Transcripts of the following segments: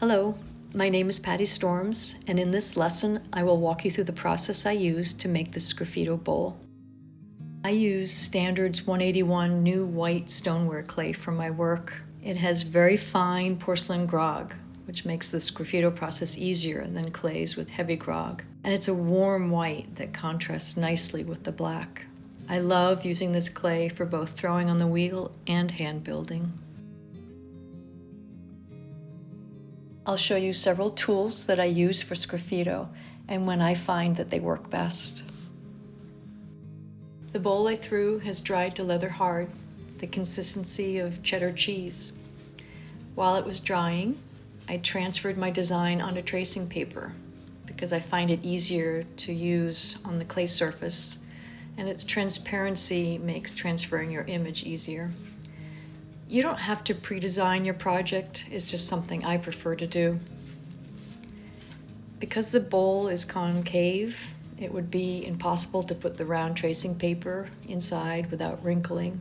Hello, my name is Patty Storms, and in this lesson I will walk you through the process I used to make this Sgraffito bowl. I use Standards 181 new white stoneware clay for my work. It has very fine porcelain grog, which makes the Sgraffito process easier than clays with heavy grog. And it's a warm white that contrasts nicely with the black. I love using this clay for both throwing on the wheel and hand building. I'll show you several tools that I use for Sgraffito and when I find that they work best. The bowl I threw has dried to leather hard, the consistency of cheddar cheese. While it was drying, I transferred my design onto tracing paper because I find it easier to use on the clay surface, and its transparency makes transferring your image easier. You don't have to pre-design your project, it's just something I prefer to do. Because the bowl is concave, it would be impossible to put the round tracing paper inside without wrinkling.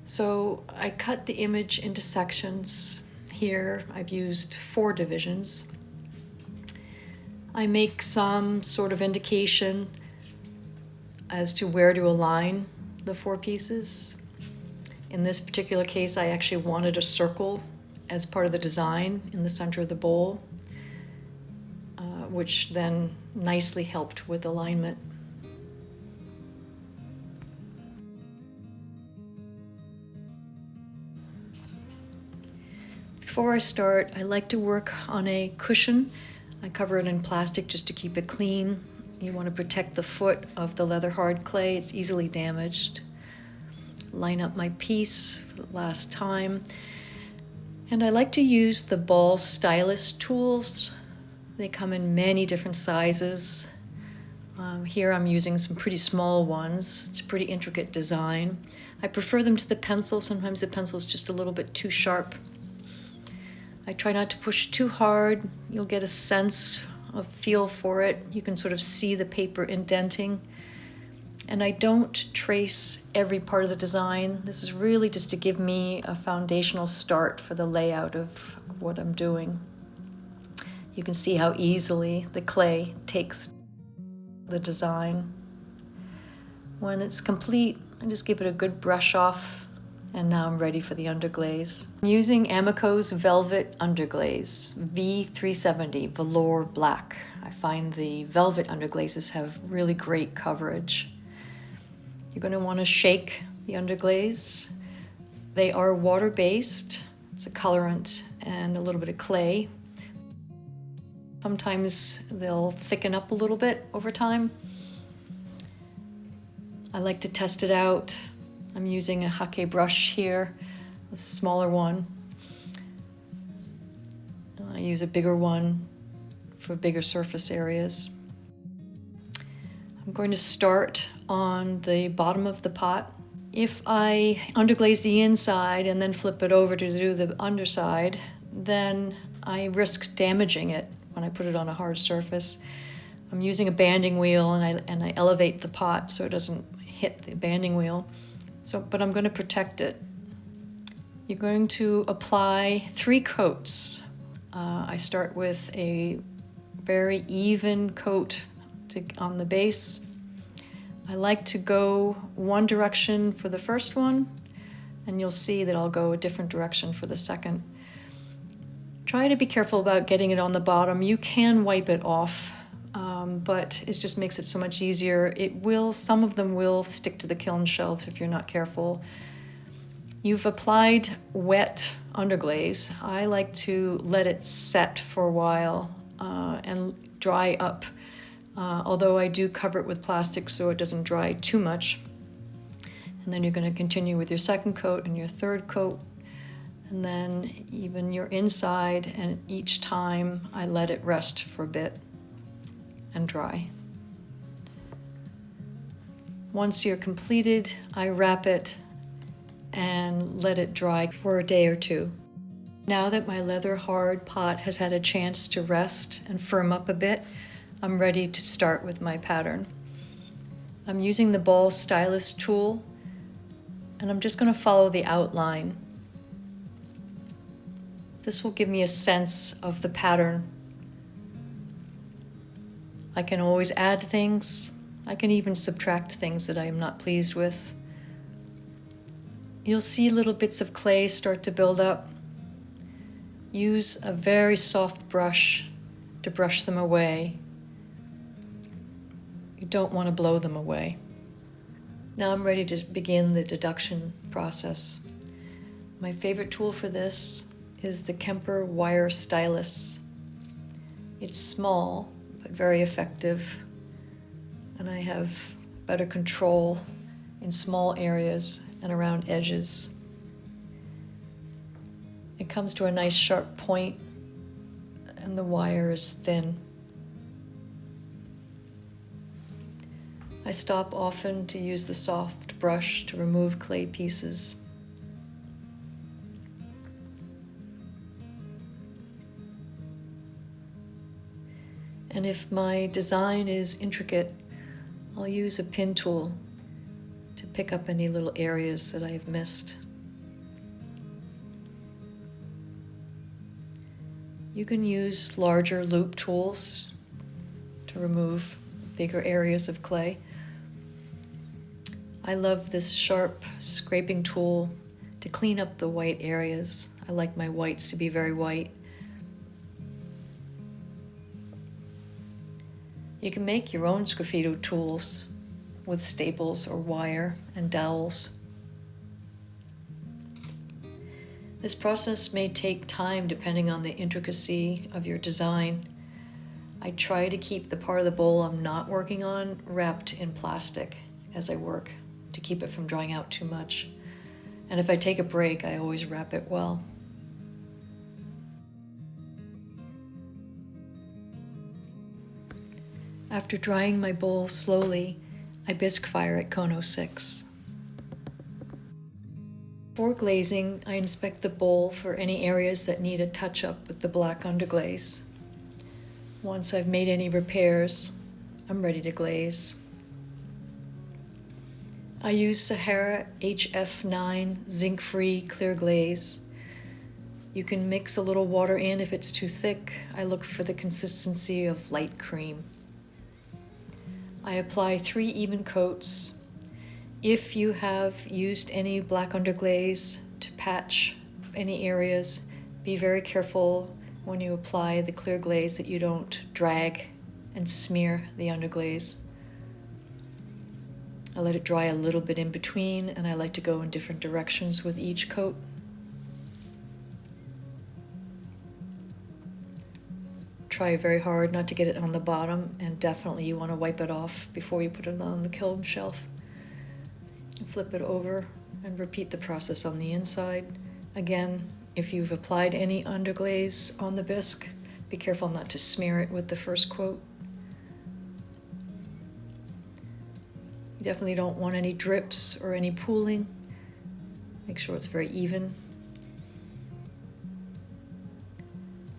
So I cut the image into sections. Here I've used 4 divisions. I make some sort of indication as to where to align the 4 pieces. In this particular case, I actually wanted a circle as part of the design in the center of the bowl, which then nicely helped with alignment. Before I start, I like to work on a cushion. I cover it in plastic just to keep it clean. You want to protect the foot of the leather hard clay, it's easily damaged. Line up my piece for the last time. And I like to use the ball stylus tools. They come in many different sizes. Here I'm using some pretty small ones. It's a pretty intricate design. I prefer them to the pencil. Sometimes the pencil is just a little bit too sharp. I try not to push too hard. You'll get a sense of feel for it. You can sort of see the paper indenting. And I don't trace every part of the design. This is really just to give me a foundational start for the layout of what I'm doing. You can see how easily the clay takes the design. When it's complete, I just give it a good brush off, and now I'm ready for the underglaze. I'm using Amico's Velvet Underglaze, V370 Velour Black. I find the velvet underglazes have really great coverage. You're going to want to shake the underglaze. They are water-based. It's a colorant and a little bit of clay. Sometimes they'll thicken up a little bit over time. I like to test it out. I'm using a hake brush here, a smaller one. I use a bigger one for bigger surface areas. I'm going to start on the bottom of the pot. If I underglaze the inside and then flip it over to do the underside, then I risk damaging it when I put it on a hard surface. I'm using a banding wheel and I elevate the pot so it doesn't hit the banding wheel. But I'm going to protect it. You're going to apply 3 coats. I start with a very even coat on the base. I like to go one direction for the first one, and you'll see that I'll go a different direction for the second. Try to be careful about getting it on the bottom. You can wipe it off, but it just makes it so much easier. Some of them will stick to the kiln shelves if you're not careful. You've applied wet underglaze. I like to let it set for a while and dry up. Although I do cover it with plastic so it doesn't dry too much. And then you're going to continue with your second coat and your third coat, and then even your inside, and each time I let it rest for a bit and dry. Once you're completed, I wrap it and let it dry for a day or 2. Now that my leather hard pot has had a chance to rest and firm up a bit, I'm ready to start with my pattern. I'm using the ball stylus tool, and I'm just going to follow the outline. This will give me a sense of the pattern. I can always add things. I can even subtract things that I am not pleased with. You'll see little bits of clay start to build up. Use a very soft brush to brush them away. You don't want to blow them away. Now I'm ready to begin the deduction process. My favorite tool for this is the Kemper wire stylus. It's small, but very effective, and I have better control in small areas and around edges. It comes to a nice sharp point, and the wire is thin. I stop often to use the soft brush to remove clay pieces. And if my design is intricate, I'll use a pin tool to pick up any little areas that I have missed. You can use larger loop tools to remove bigger areas of clay. I love this sharp scraping tool to clean up the white areas. I like my whites to be very white. You can make your own Sgraffito tools with staples or wire and dowels. This process may take time depending on the intricacy of your design. I try to keep the part of the bowl I'm not working on wrapped in plastic as I work to keep it from drying out too much. And if I take a break, I always wrap it well. After drying my bowl slowly, I bisque fire at cone 06. Before glazing, I inspect the bowl for any areas that need a touch-up with the black underglaze. Once I've made any repairs, I'm ready to glaze. I use Sahara HF9 zinc-free clear glaze. You can mix a little water in if it's too thick. I look for the consistency of light cream. I apply 3 even coats. If you have used any black underglaze to patch any areas, be very careful when you apply the clear glaze that you don't drag and smear the underglaze. I let it dry a little bit in between, and I like to go in different directions with each coat. Try very hard not to get it on the bottom, and definitely you want to wipe it off before you put it on the kiln shelf. Flip it over and repeat the process on the inside. Again, if you've applied any underglaze on the bisque, be careful not to smear it with the first coat. You definitely don't want any drips or any pooling. Make sure it's very even.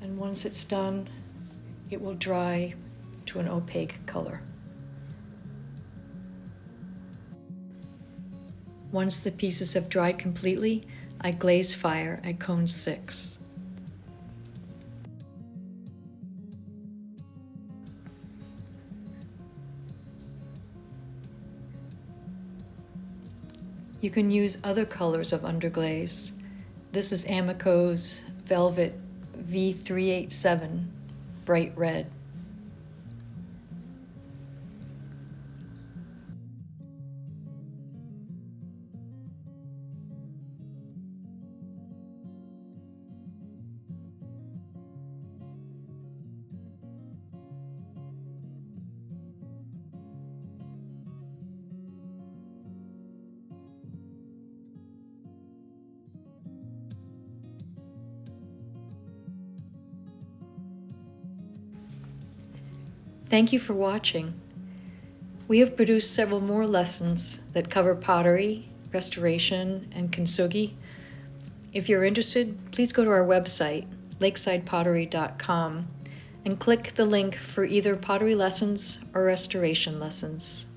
And once it's done, it will dry to an opaque color. Once the pieces have dried completely, I glaze fire at cone 6. You can use other colors of underglaze. This is Amico's Velvet V387, bright red. Thank you for watching. We have produced several more lessons that cover pottery, restoration, and kintsugi. If you're interested, please go to our website, lakesidepottery.com, and click the link for either pottery lessons or restoration lessons.